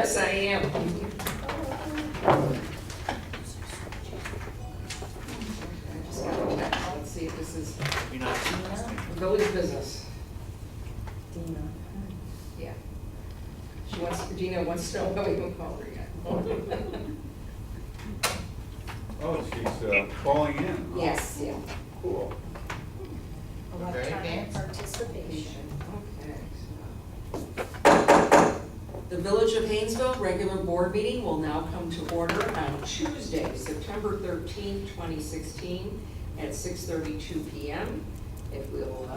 Yes, I am. I just got a text. Let's see if this is You're not. village business. Dina. Yeah. Gina wants to know what we can call her yet. Oh, she's calling in. Yes, yeah. Cool. Electronic participation. Okay. So. The Village of Hainesville regular board meeting will now come to order on Tuesday, September 13, 2016, at 6:32 p.m. If we'll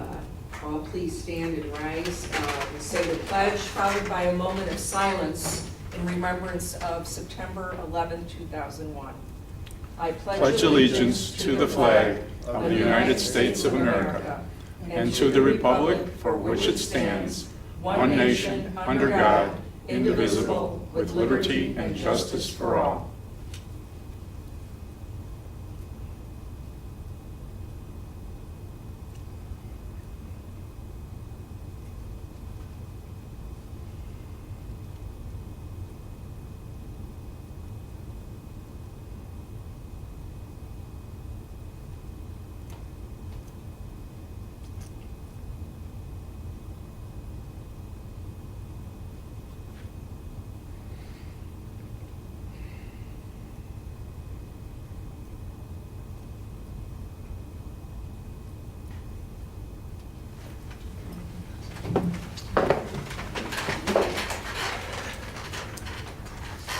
all please stand and rise and say the pledge, followed by a moment of silence in remembrance of September 11, 2001. I Pledge allegiance to the flag of the United States of America and to the republic for which it stands, one nation, under God, indivisible, with liberty and justice for all.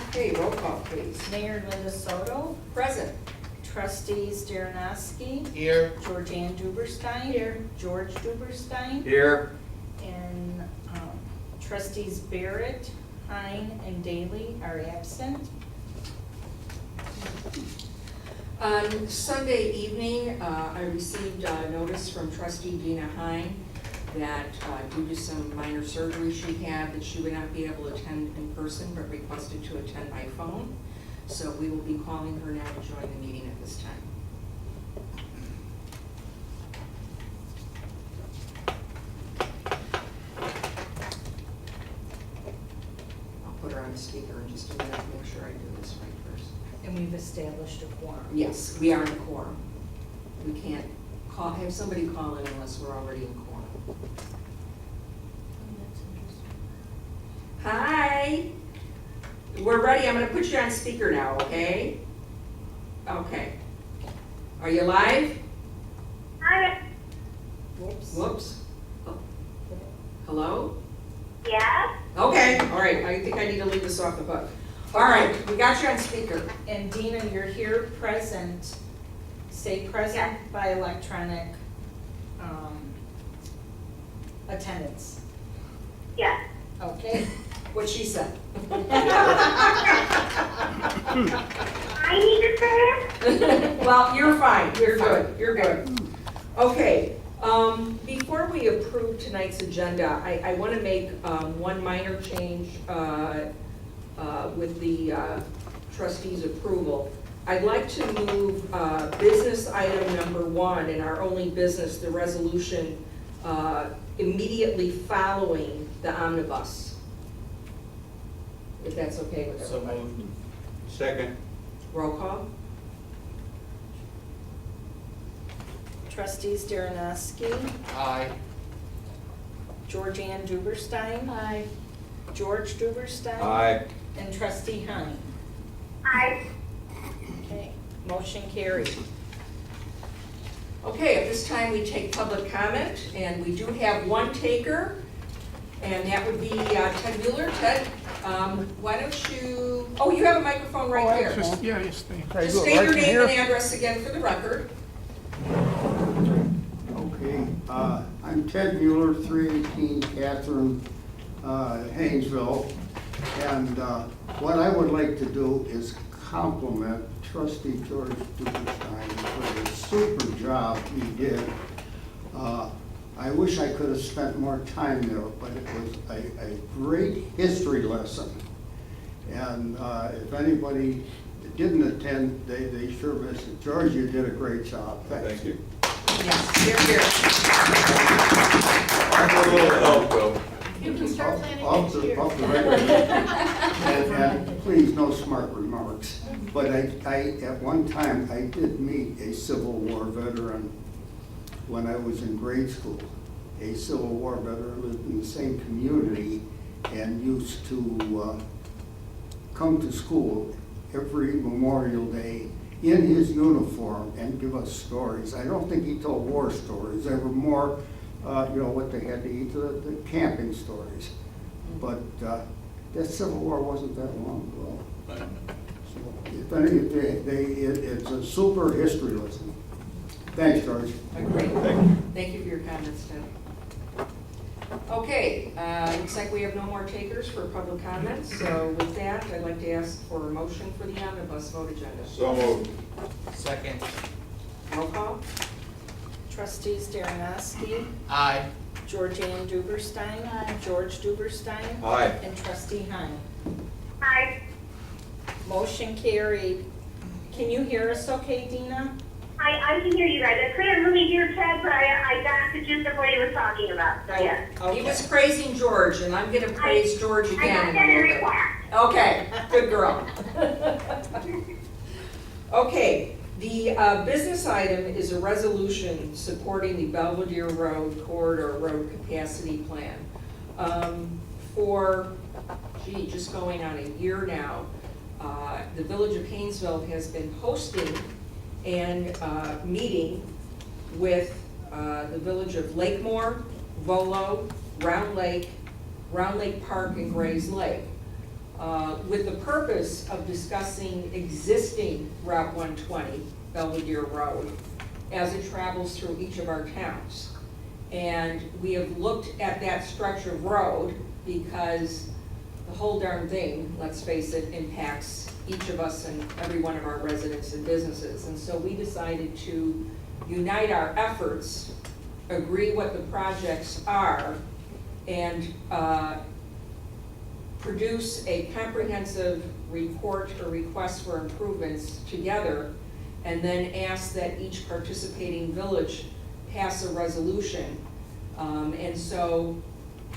Okay, roll call, please. Mayor Linda Soto, Present. trustees Darrenowski, Here. Georgianne Duberstein. Here. George Duberstein. Here. And trustees Barrett, Hine, and Daly are absent. On Sunday evening, I received a notice from trustee Dina Hine that due to some minor surgery she had, that she would not be able to attend in person, but requested to attend by phone. So we will be calling her now to join the meeting at this time. I'll put her on the speaker in just a minute to make sure I do this right first. And we've established a quorum. Yes, we are in quorum. We can't have somebody call in unless we're already in quorum. Hi. We're ready. I'm going to put you on speaker now, okay? Okay. Are you live? Hi. Whoops. Whoops. Oh. Hello? Yeah. Okay, all right. I think I need to leave this off the hook. All right, we got you on speaker. And Dina, you're here present, say present by electronic attendance, Yeah. okay? What she said. I need to say it. Well, you're fine. You're good. You're good. Okay. Before we approve tonight's agenda, I want to make one minor change with the trustees' approval. I'd like to move business item number 1 and our only business, the resolution, immediately following the omnibus. If that's okay with So everybody. moved. Second. Roll call? Trustees Darrenowski, Aye. Georgianne Duberstein. Aye. George Duberstein. Aye. And trustee Hine. I. Okay, motion carried. Okay, at this time we take public comment, and we do have one taker, and that would be Ted Mueller. Ted, why don't you, oh, you have a microphone right there. Just state your name and address again for the record. Okay, I'm Ted Mueller, 318 Catherine, Hainesville. And what I would like to do is compliment trustee George Duberstein for the super job he did. I wish I could have spent more time there, but it was a great history lesson. And if anybody didn't attend, they sure missed it. George, you did a great job. Thank you. Yes, here, here. I have a little help, though. You can start planning Off next the year. record. And smart remarks. But at one time, I did meet a Civil War veteran when I was in grade school. A Civil War veteran lived in the same community and used to come to school every Memorial Day in his uniform and give us stories. I don't think he told war stories. They were more, what they had to eat, the camping stories. But that Civil War wasn't that long ago. So, if any, it's a super history lesson. Thanks, George. Great. Thank you. Thank you for your comments, Ted. Okay, looks like we have no more takers for public comments, so with that, I'd like to ask for a motion for the omnibus vote agenda. So moved. Second. Roll call? Trustees Darrenowski, Aye. Georgianne Duberstein, George Duberstein, Aye. and Trustee Heim. Aye. Motion carried. Can you hear us okay, Dina? I can hear you guys. I couldn't really hear Ted, but I got the gist of what he was talking about, so yes. He was praising George, and I'm gonna praise George I again got in that a in little bit. request. Okay, good girl. Okay, the business item is a resolution supporting the Belvedere Road Corridor Road Capacity Plan. Just going on a year now, the Village of Hainesville has been hosting and meeting with the Village of Lakemore, Volo, Round Lake Park, and Grays Lake, with the purpose of discussing existing Route 120, Belvedere Road, as it travels through each of our towns. And we have looked at that stretch of road because the whole darn thing, let's face it, impacts each of us and every one of our residents and businesses. And so we decided to unite our efforts, agree what the projects are, and produce a comprehensive report or request for improvements together, and then ask that each participating village pass a resolution. And so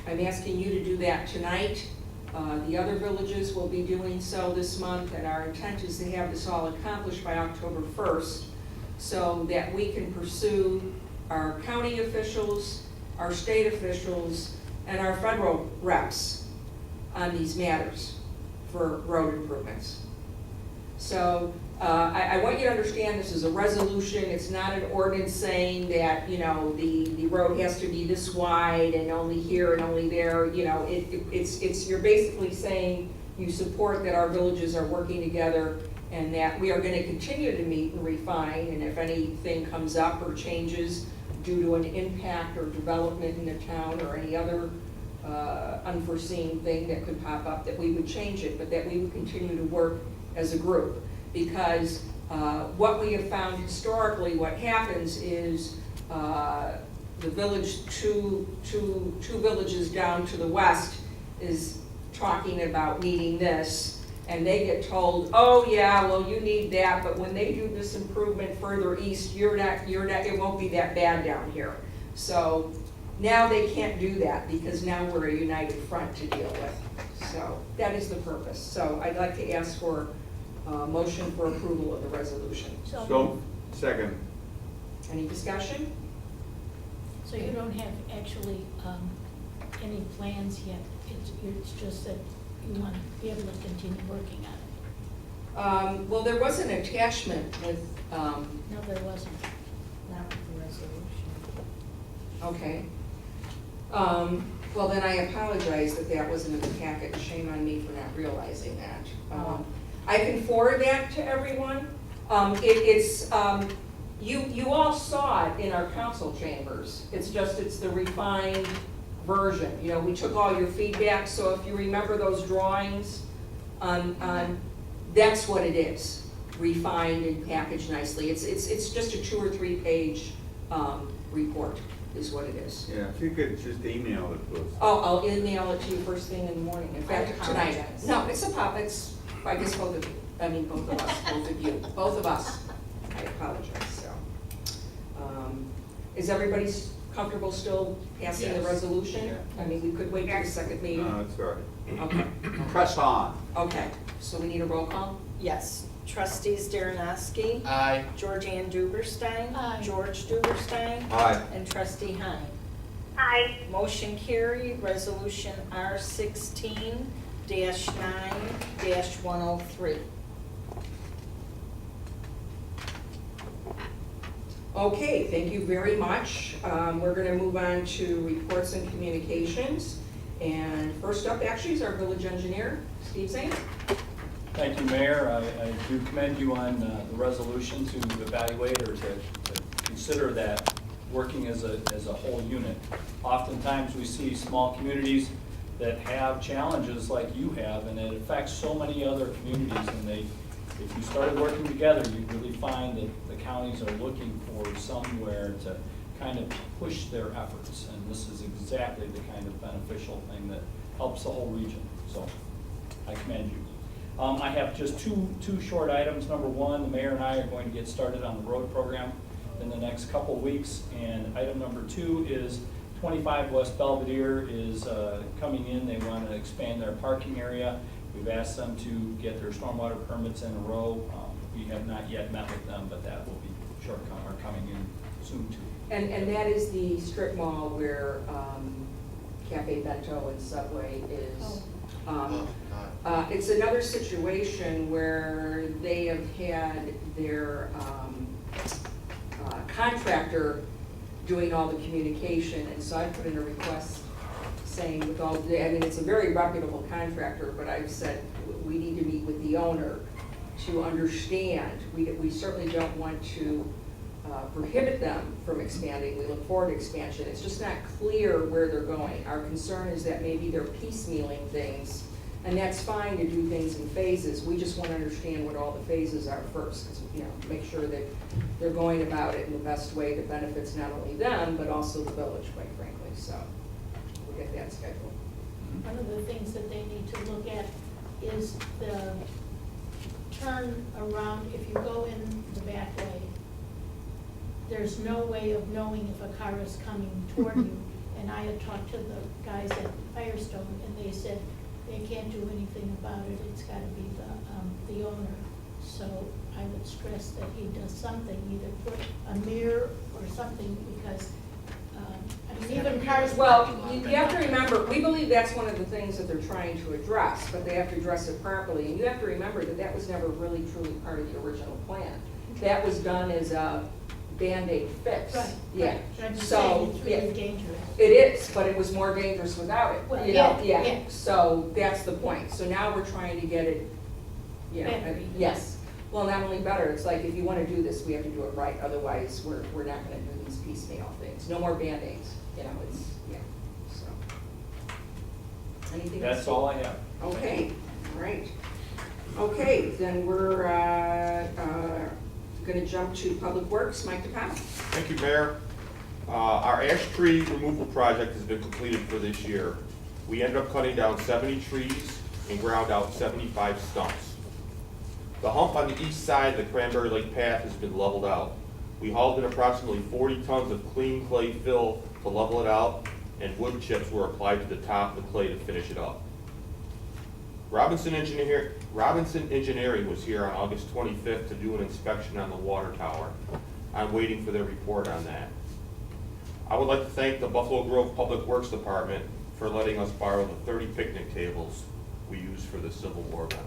I'm asking you to do that tonight. The other villages will be doing so this month, and our intent is to have this all accomplished by October 1st so that we can pursue our county officials, our state officials, and our federal reps on these matters for road improvements. So I want you to understand this is a resolution. It's not an ordinance saying that, the road has to be this wide and only here and only there. You're basically saying you support that our villages are working together and that we are going to continue to meet and refine, and if anything comes up or changes due to an impact or development in the town or any other unforeseen thing that could pop up, that we would change it, but that we would continue to work as a group. Because what we have found historically, what happens is the village, two villages down to the west is talking about needing this, and they get told, oh yeah, well you need that, but when they do this improvement further east, it won't be that bad down here. So now they can't do that because now we're a united front to deal with. So that is the purpose. So I'd like to ask for motion for approval of the resolution. So, second. Any discussion? So you don't have actually any plans yet? It's just that you want to be able to continue working on it? Well, there was an attachment with, No, there wasn't. Not with the resolution. okay. Well, then I apologize that wasn't in the packet. Shame on me for not realizing that. I can forward that to everyone. You all saw it in our council chambers. It's the refined version. We took all your feedback, so if you remember those drawings that's what it is, refined and packaged nicely. It's just a 2 or 3 page report is what it is. Yeah, if you could just email it to us. Oh, I'll email it to you first thing in the morning. In fact, tonight. apologize. No, it's I guess both of you, both of us. I apologize, so. Is everybody comfortable still passing the Yes. resolution? Yeah. I mean, we could wait till the second meeting. No, that's all right. Okay. Press on. Okay, so we need a roll call? Yes. Trustees Darrenowski. Aye. Georgianne Duberstein. Aye. George Duberstein. Aye. And trustee Heine. Aye. Motion carried, resolution R16-9-103. Okay, thank you very much. We're going to move on to reports and communications. And first up, actually, is our village engineer, Steve Zane. Thank you, Mayor. I do commend you on the resolution to evaluate or to consider that working as a whole unit. Oftentimes, we see small communities that have challenges like you have, and it affects so many other communities. And if you started working together, you really find that the counties are looking for somewhere to kind of push their efforts. And this is exactly the kind of beneficial thing that helps the whole region. So I commend you. I have just two short items. Number one, the mayor and I are going to get started on the road program in the next couple weeks. And item number two is 25 West Belvedere is coming in. They want to expand their parking area. We've asked them to get their stormwater permits in a row. We have not yet met with them, but that will be coming in soon too. And that is the strip mall where Cafe Bento and Subway is. It's another situation where they have had their contractor doing all the communication, and so I put in a request saying with all, I mean, it's a very reputable contractor, but I've said we need to meet with the owner to understand. We certainly don't want to prohibit them from expanding. We look forward to expansion. It's just not clear where they're going. Our concern is that maybe they're piecemealing things, and that's fine to do things in phases. We just want to understand what all the phases are first, because, you know, make sure that they're going about it in the best way that benefits not only them, but also the village, quite frankly. So we'll get that scheduled. One of the things that they need to look at is the turn around. If you go in the back way, there's no way of knowing if a car is coming toward you. And I had talked to the guys at Firestone, and they said they can't do anything about it. It's got to be the owner. So I would stress that he does something, either put a mirror or something, because I mean, even cars. Well, you have to remember, we believe that's one of the things that they're trying to address, but they have to address it properly. And you have to remember that that was never really truly part of the original plan. That was done as a Band-Aid fix. Right. Yeah. But I'm just So, saying it's really yeah. dangerous. It is, but it was more dangerous without it. Well, You know, yeah. So that's the point. So now we're trying to get it, you know, Better. yes. Well, not only better, it's like if you want to do this, we have to do it right. Otherwise, we're not going to do these piecemeal things. No more Band-Aids, you know, it's, yeah, so. Anything else? That's all I have. Okay, all right. Okay, then we're going to jump to Public Works. Mike DePaul. Thank you, Mayor. Our ash tree removal project has been completed for this year. We ended up cutting down 70 trees and ground out 75 stumps. The hump on the east side of the Cranberry Lake path has been leveled out. We hauled in approximately 40 tons of clean clay fill to level it out, and wood chips were applied to the top of the clay to finish it up. Robinson Engineering was here on August 25th to do an inspection on the water tower. I'm waiting for their report on that. I would like to thank the Buffalo Grove Public Works Department for letting us borrow the 30 picnic tables we used for the Civil War event.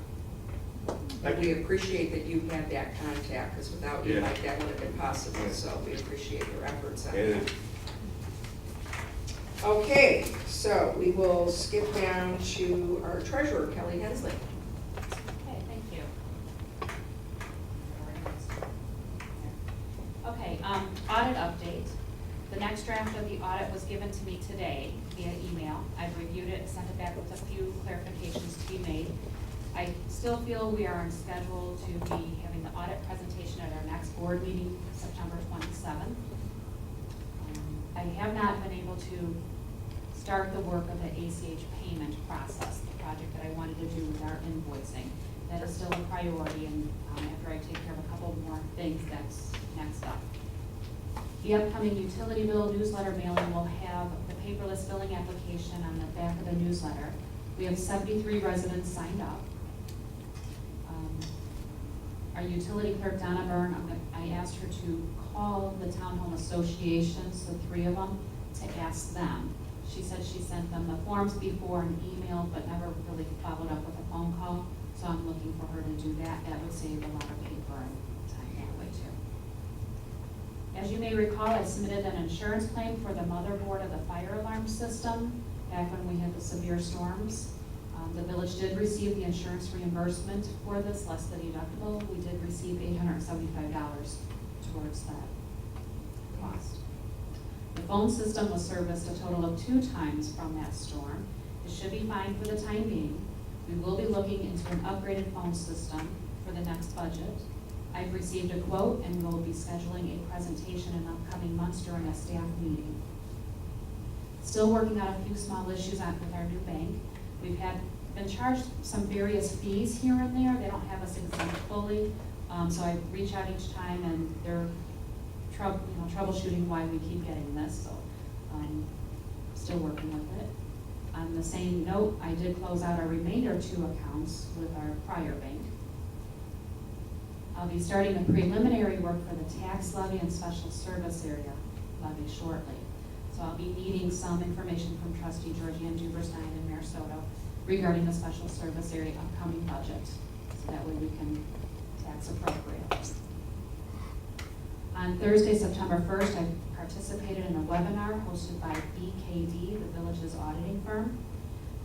But we appreciate that you had that contact, because without you, Yeah. Mike, that wouldn't have been possible, so we appreciate your efforts on And that. Okay, so we will skip down to our treasurer, Kelly Hensley. Okay, thank you. Okay, audit update. The next draft of the audit was given to me today via email. I've reviewed it and sent it back with a few clarifications to be made. I still feel we are on schedule to be having the audit presentation at our next board meeting, September 27th. I have not been able to start the work of the ACH payment process, the project that I wanted to do with our invoicing. That is still a priority, and after I take care of a couple more things, that's next up. The upcoming utility bill newsletter mailing will have the paperless billing application on the back of the newsletter. We have 73 residents signed up. Our utility clerk, Donna Byrne, I asked her to call the townhome associations, the 3 of them, to ask them. She said she sent them the forms before an email, but never really followed up with a phone call. So I'm looking for her to do that. That would save a lot of paper and time that way too. As you may recall, I submitted an insurance claim for the motherboard of the fire alarm system back when we had the severe storms. The village did receive the insurance reimbursement for this, less the deductible. We did receive $875 towards that cost. The phone system was serviced a total of 2 times from that storm. It should be fine for the time being. We will be looking into an upgraded phone system for the next budget. I've received a quote and we'll be scheduling a presentation in upcoming months during a staff meeting. Still working on a few small issues with our new bank. We've been charged some various fees here and there. They don't have us exempt fully. So I reach out each time and they're troubleshooting why we keep getting this. So still working with it. On the same note, I did close out our remainder 2 accounts with our prior bank. I'll be starting the preliminary work for the tax levy and special service area levy shortly. So I'll be needing some information from trustee Georgianne Duberstein and Mayor Soto regarding the special service area upcoming budget. So that way we can tax appropriate. On Thursday, September 1st, I participated in a webinar hosted by BKD, the village's auditing firm.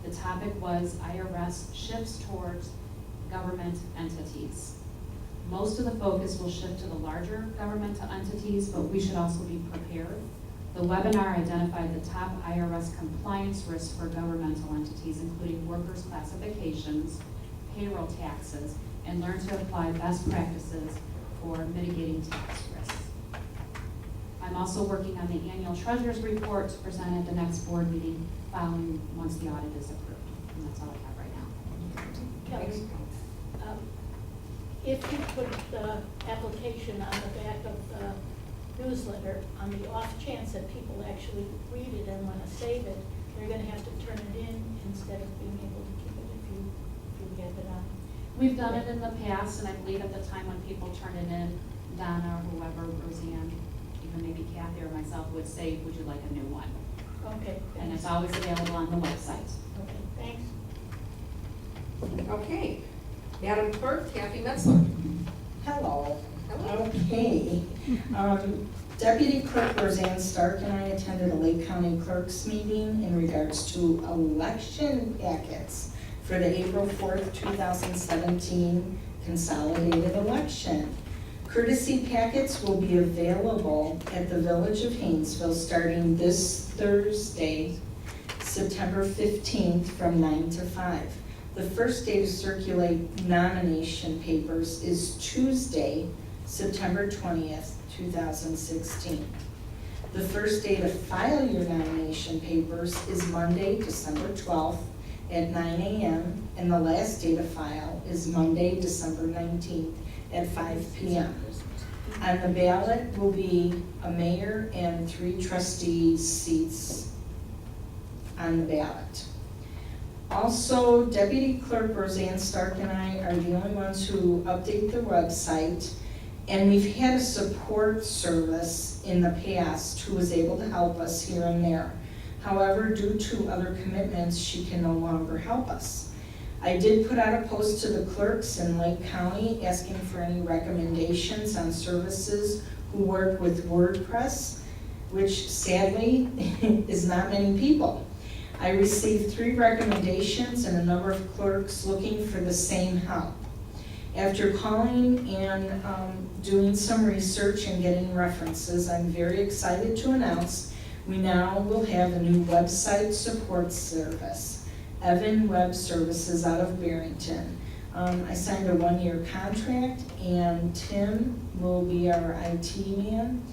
The topic was IRS shifts towards government entities. Most of the focus will shift to the larger governmental entities, but we should also be prepared. The webinar identified the top IRS compliance risks for governmental entities, including workers' classifications, payroll taxes, and learn to apply best practices for mitigating tax risks. I'm also working on the annual treasurer's report to present at the next board meeting following once the audit is approved. And that's all I have right now. Kelly, if you put the application on the back of the newsletter, on the off chance that people actually read it and want to save it, they're going to have to turn it in instead of being able to keep it if you have it on. We've done it in the past, and I believe at the time when people turn it in, Donna or whoever, Roseanne, even maybe Kathy or myself would say, would you like a new one? Okay. And it's always available on the website. Okay, thanks. Okay. Madam Clerk, Kathy Metzler. Hello. Hello. Okay. Deputy Clerk Roseanne Stark and I attended a Lake County Clerks meeting in regards to election packets for the April 4th, 2017 consolidated election. Courtesy packets will be available at the Village of Hainesville starting this Thursday, September 15th from 9 to 5. The first day to circulate nomination papers is Tuesday, September 20th, 2016. The first day to file your nomination papers is Monday, December 12th at 9 a.m. and the last day to file is Monday, December 19th at 5 p.m. On the ballot will be a mayor and 3 trustee seats on the ballot. Also, Deputy Clerk Roseanne Stark and I are the only ones who update the website, and we've had a support service in the past who was able to help us here and there. However, due to other commitments, she can no longer help us. I did put out a post to the clerks in Lake County asking for any recommendations on services who work with WordPress, which sadly is not many people. I received 3 recommendations and a number of clerks looking for the same help. After calling and doing some research and getting references, I'm very excited to announce we now will have a new website support service, Evan Web Services out of Barrington. I signed a 1-year contract, and Tim will be our IT man,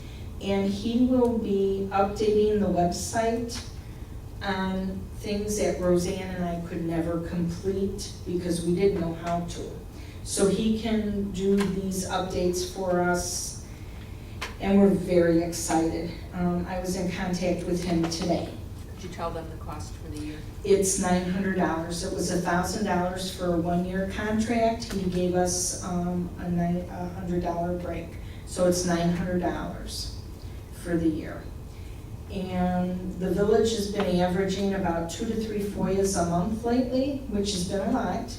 and he will be updating the website on things that Roseanne and I could never complete because we didn't know how to. So he can do these updates for us, and we're very excited. I was in contact with him today. Did you tell them the cost for the year? It's $900. It was $1,000 for a one-year contract. He gave us a $100 break. So it's $900 for the year. And the village has been averaging about 2 to 3 FOIAs a month lately, which has been a lot.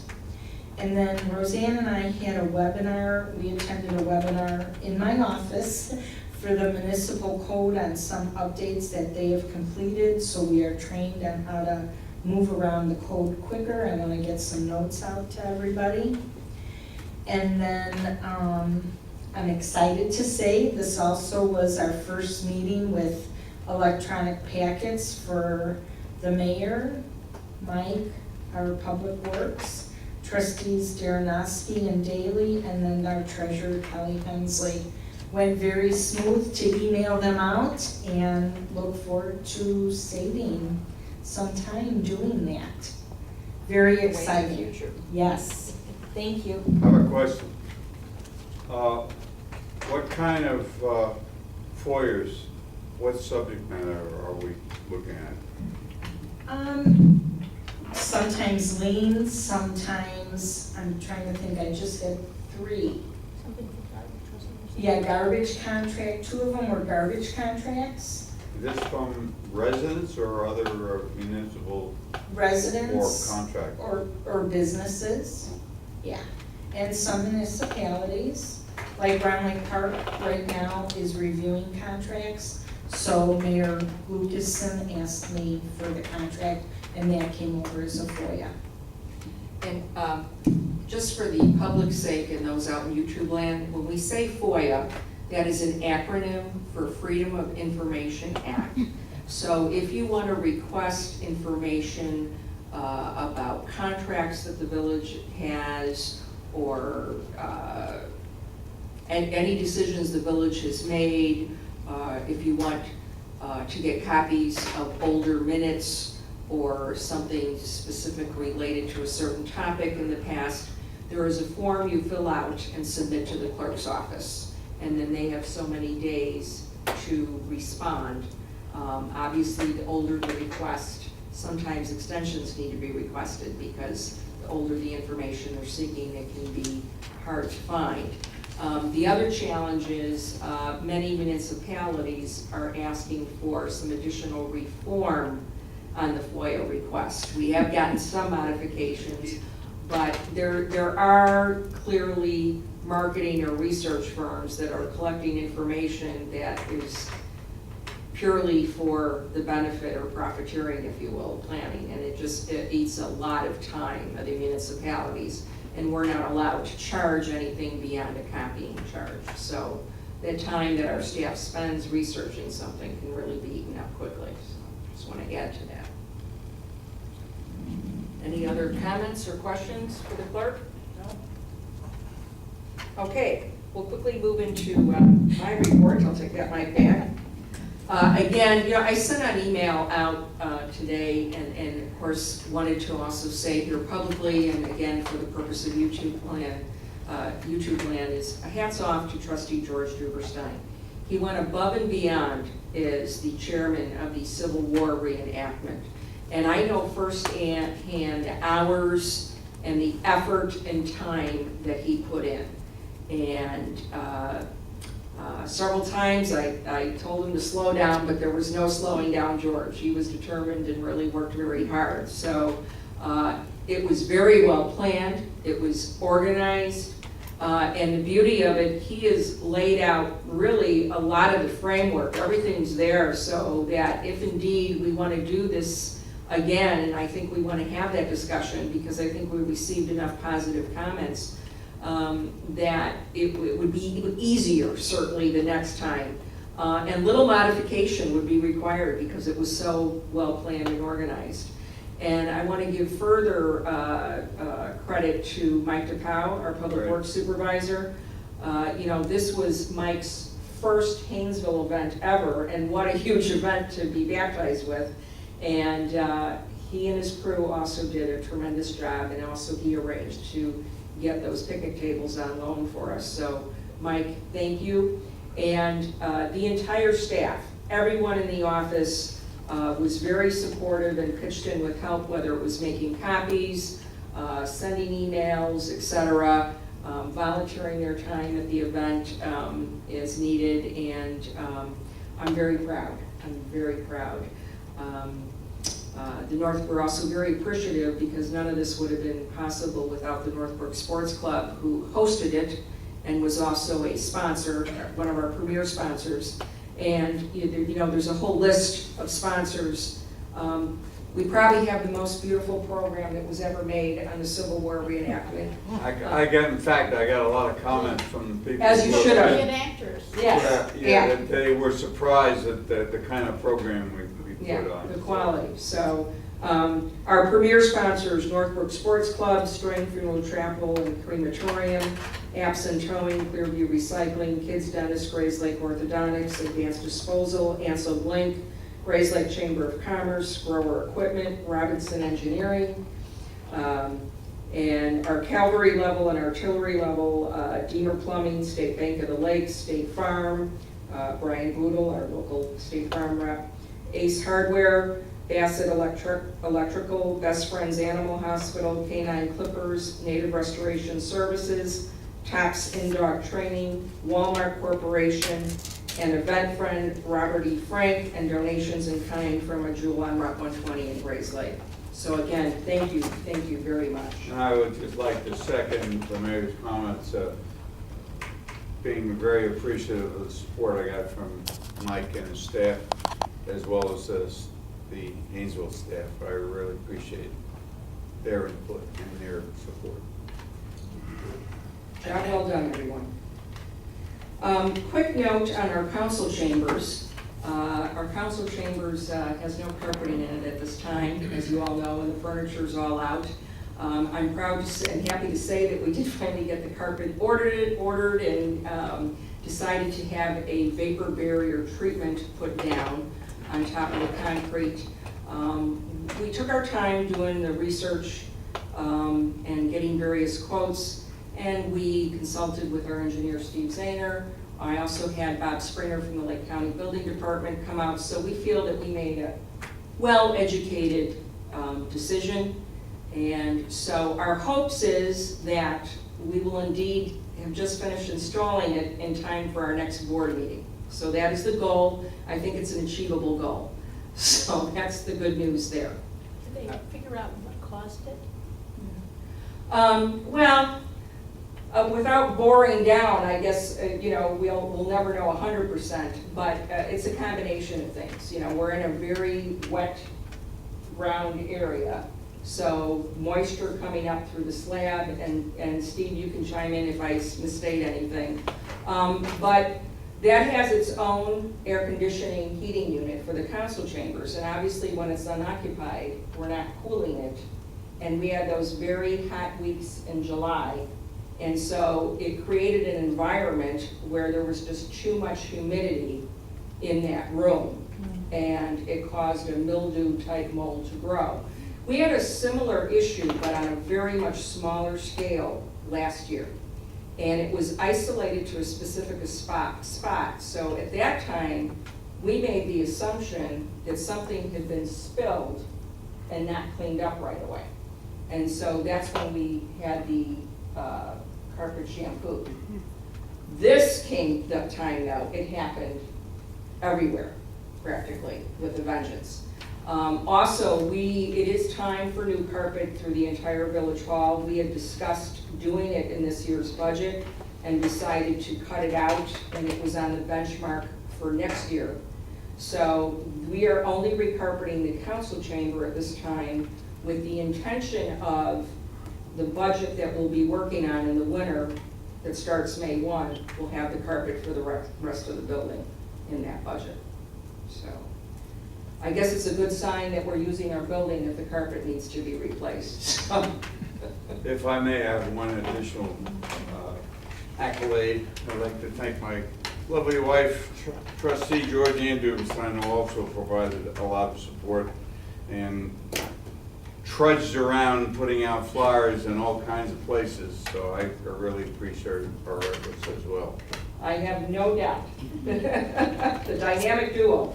And then Roseanne and I had a webinar, we attended a webinar in my office for the municipal code on some updates that they have completed, so we are trained on how to move around the code quicker. I want to get some notes out to everybody. And then I'm excited to say this also was our first meeting with electronic packets for the mayor, Mike, our public works, trustees Darrenowski and Daly, and then our treasurer Kelly Hensley. Went very smooth to email them out, and look forward to saving some time doing that. Very exciting. Future. Yes, thank you. I have a question. What kind of FOIAs, what subject matter are we looking at? Sometimes liens, sometimes, I'm trying to think, I just had 3. Something for garbage or something. Yeah, garbage contract, 2 of them were garbage contracts. Is this from residents or other municipal or Residents contract? or businesses, yeah. And some municipalities, like Round Lake Park right now is reviewing contracts. So Mayor Lucasen asked me for the contract, and that came over as a FOIA. And just for the public's sake and those out in YouTube land, when we say FOIA, that is an acronym for Freedom of Information Act. So if you want to request information about contracts that the village has, or any decisions the village has made, if you want to get copies of older minutes or something specific related to a certain topic in the past, there is a form you fill out and submit to the clerk's office. And then they have so many days to respond. Obviously, the older the request, sometimes extensions need to be requested, because the older the information they're seeking, it can be hard to find. The other challenge is many municipalities are asking for some additional reform on the FOIA request. We have gotten some modifications, but there are clearly marketing or research firms that are collecting information that is purely for the benefit or profiteering, if you will, planning, and it eats a lot of time of the municipalities, and we're not allowed to charge anything beyond a copying charge. So the time that our staff spends researching something can really be eaten up quickly. So just want to add to that. Any other comments or questions for the clerk? No? Okay, we'll quickly move into my report. I'll take that mic back. Again, I sent an email out today, and of course wanted to also say here publicly, and again for the purpose of YouTube land, is a hats off to Trustee George Duberstein. He went above and beyond as the chairman of the Civil War reenactment. And I know firsthand the hours and the effort and time that he put in. And several times I told him to slow down, but there was no slowing down George. He was determined and really worked very hard. So it was very well planned, it was organized, and the beauty of it, he has laid out really a lot of the framework. Everything's there, so that if indeed we want to do this again, and I think we want to have that discussion, because I think we received enough positive comments that it would be easier, certainly, the next time. And little modification would be required, because it was so well planned and organized. And I want to give further credit to Mike DePau, our Public Works Supervisor. This was Mike's first Hainesville event ever, and what a huge event to be baptized with. And he and his crew also did a tremendous job, and also he arranged to get those picnic tables on loan for us. So Mike, thank you. And the entire staff, everyone in the office, was very supportive and pitched in with help, whether it was making copies, sending emails, etc., volunteering their time at the event as needed, and I'm very proud. I'm very proud. We're also very appreciative because none of this would have been possible without the Northbrook Sports Club, who hosted it and was also a sponsor, one of our premier sponsors. And you know, there's a whole list of sponsors. We probably have the most beautiful program that was ever made on the Civil War reenactment. In fact, I got a lot of comments from the people. As you should have. Reenactors. Yes, Yeah, that they were surprised at the kind of program we yeah, put on. the quality. So our premier sponsors, Northbrook Sports Club, String Funeral Chapel and Crematorium, Absent Towing, Clearview Recycling, Kids Dentist, Grays Lake Orthodontics, Advanced Disposal, Ansel Blink, Grays Lake Chamber of Commerce, Grower Equipment, Robinson Engineering, and our cavalry level and artillery level, Deemer Plumbing, State Bank of the Lakes, State Farm, Brian Boodle, our local State Farm rep, Ace Hardware, Bassett Electrical, Best Friends Animal Hospital, Canine Clippers, Native Restoration Services, Tops In-Dog Training, Walmart Corporation, and Event Friend Robert E. Frank, and donations in kind from a Jewel on Route 120 in Grays Lake. So again, thank you very much. And I would just like to second the mayor's comments, being very appreciative of the support I got from Mike and his staff, as well as the Hainesville staff. I really appreciate their input and their support. Job well done, everyone. Quick note on our council chambers. Our council chambers has no carpeting in it at this time, as you all know, and the furniture's all out. I'm proud and happy to say that we did finally get the carpet ordered and decided to have a vapor barrier treatment put down on top of the concrete. We took our time doing the research and getting various quotes, and we consulted with our engineer, Steve Zahner. I also had Bob Springer from the Lake County Building Department come out, so we feel that we made a well-educated decision. And so our hopes is that we will indeed have just finished installing it in time for our next board meeting. So that is the goal. I think it's an achievable goal. So that's the good news there. Did they figure out what caused it? Without boring down, I guess, we'll never know 100%, but it's a combination of things. We're in a very wet ground area, so moisture coming up through the slab, and Steve, you can chime in if I misstate anything. But that has its own air conditioning heating unit for the council chambers, and obviously when it's unoccupied, we're not cooling it. And we had those very hot weeks in July, and so it created an environment where there was just too much humidity in that room, and it caused a mildew-type mold to grow. We had a similar issue, but on a very much smaller scale last year, and it was isolated to a specific spot. So at that time, we made the assumption that something had been spilled and not cleaned up right away. And so that's when we had the carpet shampoo. This came the time though, it happened everywhere, practically, with a vengeance. Also, it is time for new carpet through the entire Village Hall. We had discussed doing it in this year's budget and decided to cut it out, and it was on the benchmark for next year. So we are only recarpeting the council chamber at this time with the intention of the budget that we'll be working on in the winter that starts May 1, we'll have the carpet for the rest of the building in that budget. So I guess it's a good sign that we're using our building if the carpet needs to be replaced. If I may have one additional accolade, I'd like to thank my lovely wife, trustee George Andrews, who also provided a lot of support and trudged around putting out flyers in all kinds of places, so I really appreciate our efforts as well. I have no doubt. The dynamic duo.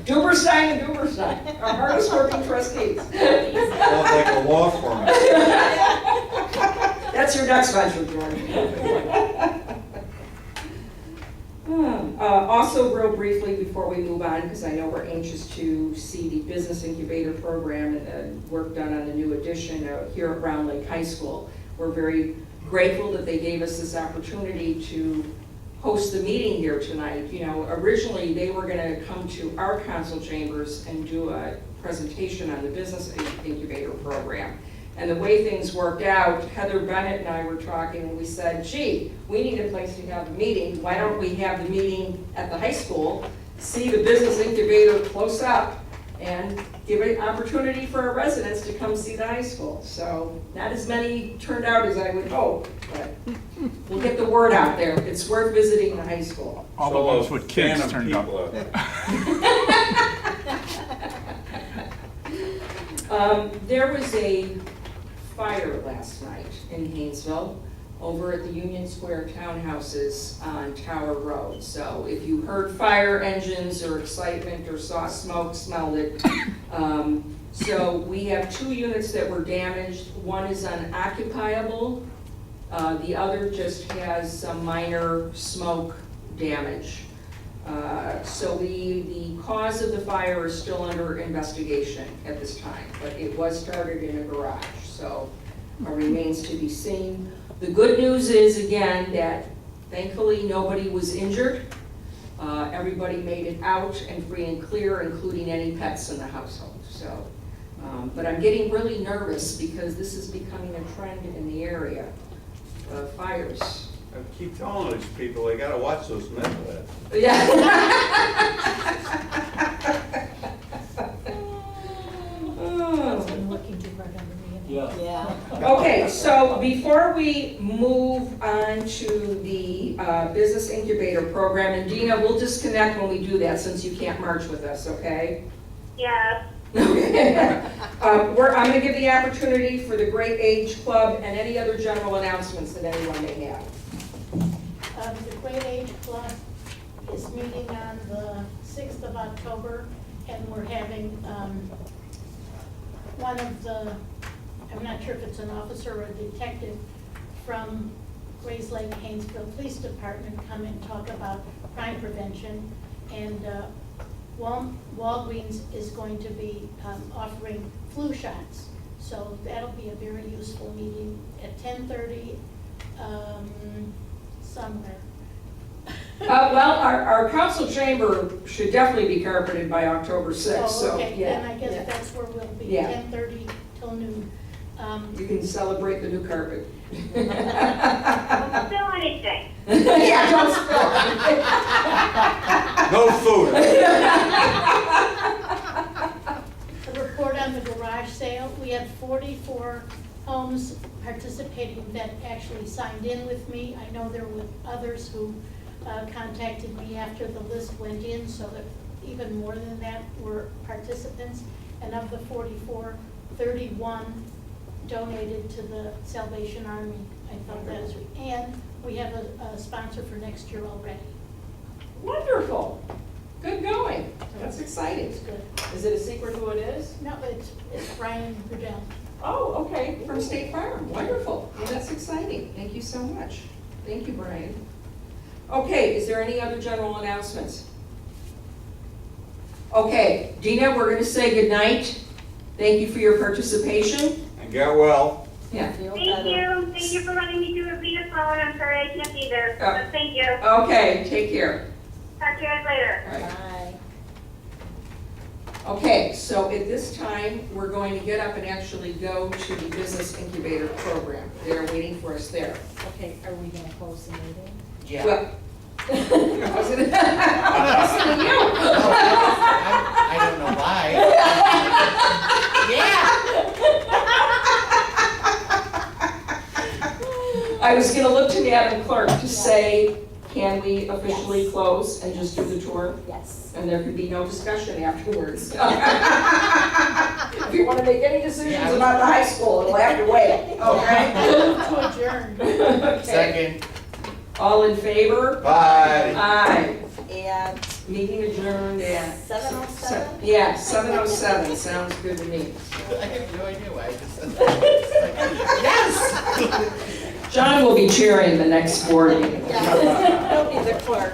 Duberstein and Duberstein, our hardest working trustees. Sounds like a law firm. That's your next venture, George. Also, real briefly, before we move on, because I know we're anxious to see the business incubator program and the work done on the new addition here at Round Lake High School. We're very grateful that they gave us this opportunity to host the meeting here tonight. You know, originally, they were gonna come to our council chambers and do a presentation on the business incubator program. And the way things worked out, Heather Bennett and I were talking, and we said, gee, we need a place to have a meeting. Why don't we have the meeting at the high school, see the business incubator close up, and give an opportunity for our residents to come see the high school. So not as many turned out as I would hope, but we'll get the word out there. It's worth visiting the high school. All the ones with kids turned up. There was a fire last night in Hainesville over at the Union Square townhouses on Tower Road. So if you heard fire engines or excitement or saw smoke, smelled it. So we have 2 units that were damaged. One is unoccupiable. The other just has some minor smoke damage. So the cause of the fire is still under investigation at this time, but it was started in a garage, so remains to be seen. The good news is, again, that thankfully nobody was injured. Everybody made it out and free and clear, including any pets in the household. So, but I'm getting really nervous because this is becoming a trend in the area, fires. I keep telling these people, they gotta watch those meth labs. Yeah. I've been looking to recommend me. Yeah. Okay, so before we move on to the business incubator program, and Dina, we'll disconnect when we do that since you can't march with us, okay? Yeah. I'm going to give the opportunity for the Great Age Club and any other general announcements that anyone may have. The Great Age Club is meeting on the 6th of October, and we're having one of the, I'm not sure if it's an officer or a detective from Grays Lake Hainesville Police Department come and talk about crime prevention. And Walgreens is going to be offering flu shots. So that'll be a very useful meeting at 10:30 somewhere. Well, our council chamber should definitely be carpeted by October 6th, Oh, so, okay, yeah. then I guess that's where we'll be, Yeah. 10:30 till noon. You can celebrate the new carpet. Don't spill anything. Yeah, don't spill. No food. A report on the garage sale, we had 44 homes participating that actually signed in with me. I know there were others who contacted me after the list went in, so that even more than that were participants. And of the 44, 31 donated to the Salvation Army. I thought that was, and we have a sponsor for next year already. Wonderful. Good going. That's exciting. It's good. Is it a secret who it is? No, it's Brian Goodell. Oh, okay, from State Farm. Wonderful. Well, that's exciting. Thank you so much. Thank you, Brian. Okay, is there any other general announcements? Okay, Dina, we're going to say goodnight. Thank you for your participation. And get well. Yeah. Thank you. Thank you for letting me do it via phone. I'm sorry I can't be there, Oh. but thank you. Okay, take care. Talk to you guys later. All right. Bye. Okay, so at this time, we're going to get up and actually go to the business incubator program. They're waiting for us there. Okay, are we gonna close the meeting? Well, I was gonna, listen to you. I don't know why. Yeah. I was gonna look to Madam Clerk to say, can we officially Yes. close and just do the tour? Yes. And there can be no discussion afterwards. If you want to make any decisions about the high school, it'll have to wait, okay? Move to adjourn. Okay. Second. All in favor? Bye. Aye. And Meeting adjourned at 7:07? Yeah, 7:07, sounds good to me. I have no idea why I just said that. Yes! John will be chairing the next board meeting. Yes, he'll be the clerk.